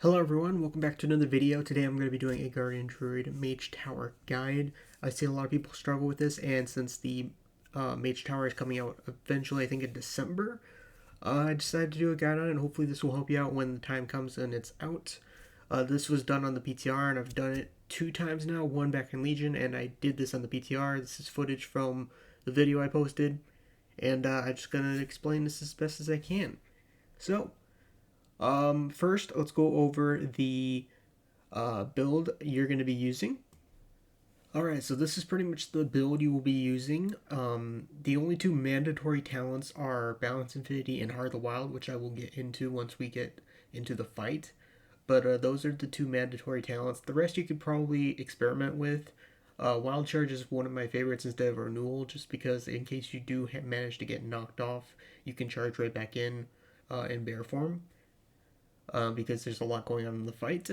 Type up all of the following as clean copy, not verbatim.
Hello everyone, welcome back to another video. Today I'm going to be doing a Guardian Druid Mage Tower guide. I see a lot of people struggle with this, and since the Mage Tower is coming out eventually, I think in December, I decided to do a guide on it, and hopefully this will help you out when the time comes and it's out. This was done on the PTR, and I've done it 2 times now, one back in Legion, and I did this on the PTR. This is footage from the video I posted, and I'm just going to explain this as best as I can. So, first, let's go over the build you're going to be using. Alright, so this is pretty much the build you will be using. The only two mandatory talents are Balance Infinity and Heart of the Wild, which I will get into once we get into the fight. But those are the two mandatory talents. The rest you could probably experiment with. Wild Charge is one of my favorites instead of Renewal, just because in case you do manage to get knocked off, you can charge right back in bear form. Because there's a lot going on in the fight.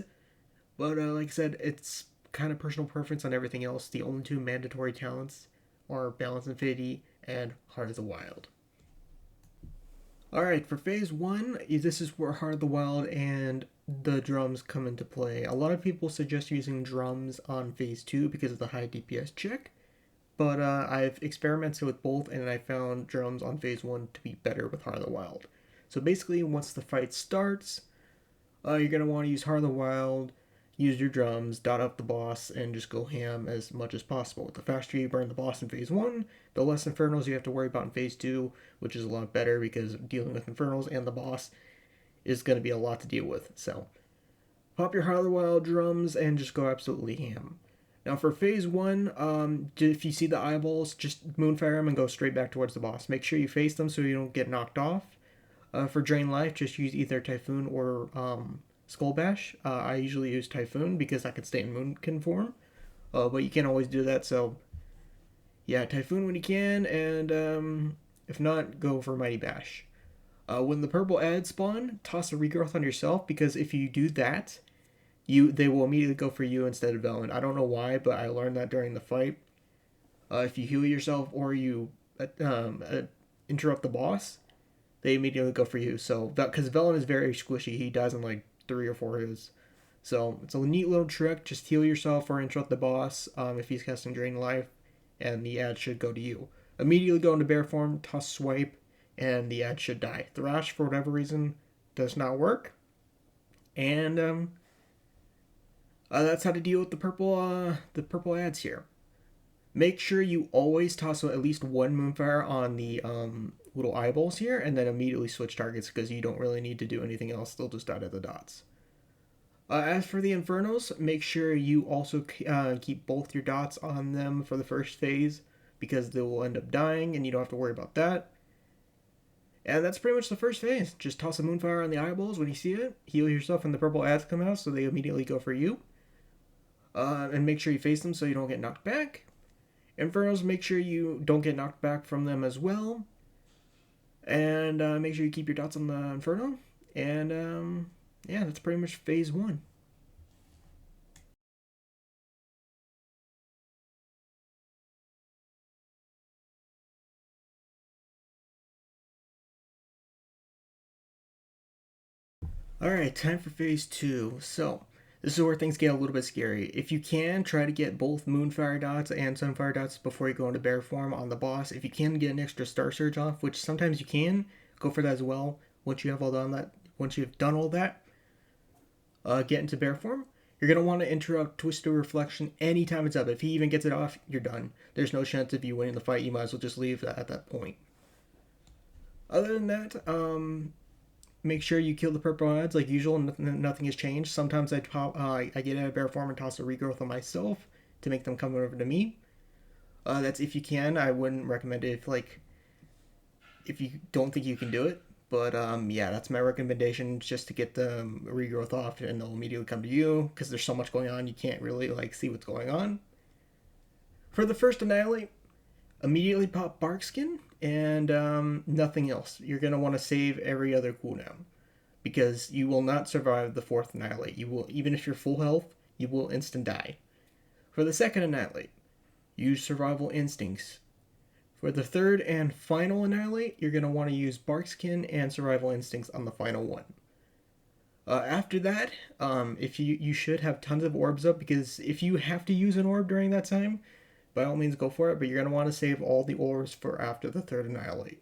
But like I said, it's kind of personal preference on everything else. The only two mandatory talents are Balance Infinity and Heart of the Wild. Alright, for phase 1, this is where Heart of the Wild and the drums come into play. A lot of people suggest using drums on phase 2 because of the high DPS check. But I've experimented with both, and I found drums on phase 1 to be better with Heart of the Wild. So basically, once the fight starts, you're going to want to use Heart of the Wild, use your drums, dot up the boss, and just go ham as much as possible. The faster you burn the boss in phase 1, the less Infernos you have to worry about in phase 2, which is a lot better because dealing with Infernos and the boss is going to be a lot to deal with. So, pop your Heart of the Wild drums and just go absolutely ham. Now for phase 1, if you see the eyeballs, just Moonfire them and go straight back towards the boss. Make sure you face them so you don't get knocked off. For Drain Life, just use either Typhoon or Skull Bash. I usually use Typhoon because I can stay in Moonkin form, but you can't always do that, so yeah, Typhoon when you can, and if not, go for Mighty Bash. When the purple ads spawn, toss a regrowth on yourself, because if you do that, they will immediately go for you instead of Velen. I don't know why, but I learned that during the fight. If you heal yourself or you interrupt the boss, they immediately go for you. So, because Velen is very squishy, he dies in like 3 or 4 hits. So, it's a neat little trick. Just heal yourself or interrupt the boss if he's casting Drain Life, and the ad should go to you. Immediately go into bear form, toss Swipe, and the ad should die. Thrash, for whatever reason, does not work. And that's how to deal with the purple ads here. Make sure you always toss at least one Moonfire on the little eyeballs here, and then immediately switch targets because you don't really need to do anything else. They'll just die to the dots. As for the Infernos, make sure you also keep both your dots on them for the first phase because they will end up dying and you don't have to worry about that. And that's pretty much the first phase. Just toss a Moonfire on the eyeballs when you see it, heal yourself when the purple ads come out so they immediately go for you. And make sure you face them so you don't get knocked back. Infernos, make sure you don't get knocked back from them as well. And make sure you keep your dots on the Inferno. And yeah, that's pretty much phase 1. Alright, time for phase 2. So, this is where things get a little bit scary. If you can, try to get both Moonfire dots and Sunfire dots before you go into bear form on the boss. If you can get an extra Star Surge off, which sometimes you can, go for that as well. Once you've done all that, get into bear form. You're going to want to interrupt Twisted Reflection anytime it's up. If he even gets it off, you're done. There's no chance of you winning the fight. You might as well just leave at that point. Other than that, make sure you kill the purple ads like usual. Nothing has changed. Sometimes I get out of bear form and toss a regrowth on myself to make them come over to me. That's if you can. I wouldn't recommend it if you don't think you can do it. But yeah, that's my recommendation, just to get the regrowth off, and they'll immediately come to you because there's so much going on you can't really see what's going on. For the first Annihilate, immediately pop Barkskin and nothing else. You're gonna want to save every other cooldown because you will not survive the 4th Annihilate. You will, even if you're full health, you will instant die. For the 2nd Annihilate, use Survival Instincts. For the 3rd and final Annihilate, you're going to want to use Barkskin and Survival Instincts on the final one. After that, if you should have tons of orbs up, because if you have to use an orb during that time, by all means go for it. But you're gonna want to save all the orbs for after the third annihilate,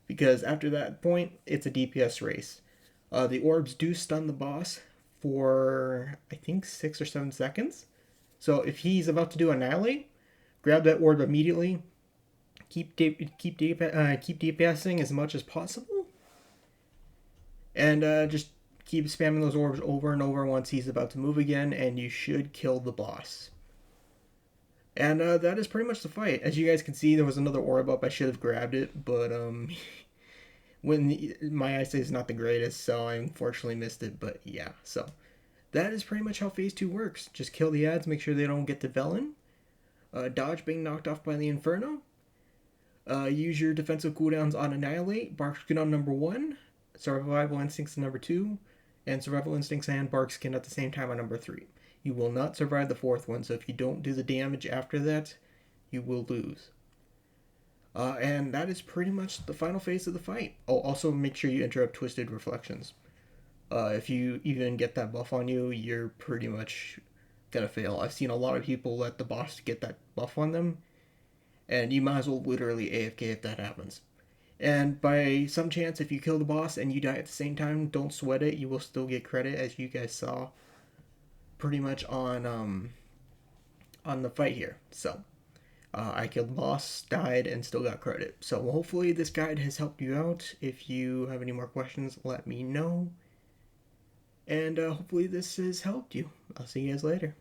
because after that point it's a DPS race. The orbs do stun the boss for I think 6 or 7 seconds. So if he's about to do annihilate, grab that orb immediately. Keep DPSing as much as possible, and just keep spamming those orbs over and over once he's about to move again, and you should kill the boss. And that is pretty much the fight. As you guys can see, there was another orb up. I should have grabbed it, but when my eyesight is not the greatest, so I unfortunately missed it. But yeah, so that is pretty much how Phase 2 works. Just kill the ads, make sure they don't get to Velen. Dodge being knocked off by the Inferno. Use your defensive cooldowns on Annihilate, Bark Skin on number 1, Survival Instincts on number 2, and Survival Instincts and Bark Skin at the same time on number 3. You will not survive the fourth one, so if you don't do the damage after that, you will lose. And that is pretty much the final phase of the fight. Oh, also make sure you interrupt Twisted Reflections. If you even get that buff on you, you're pretty much gonna fail. I've seen a lot of people let the boss get that buff on them, and you might as well literally AFK if that happens. And by some chance, if you kill the boss and you die at the same time, don't sweat it. You will still get credit, as you guys saw pretty much on the fight here. So I killed the boss, died, and still got credit. So hopefully this guide has helped you out. If you have any more questions, let me know. And hopefully this has helped you. I'll see you guys later.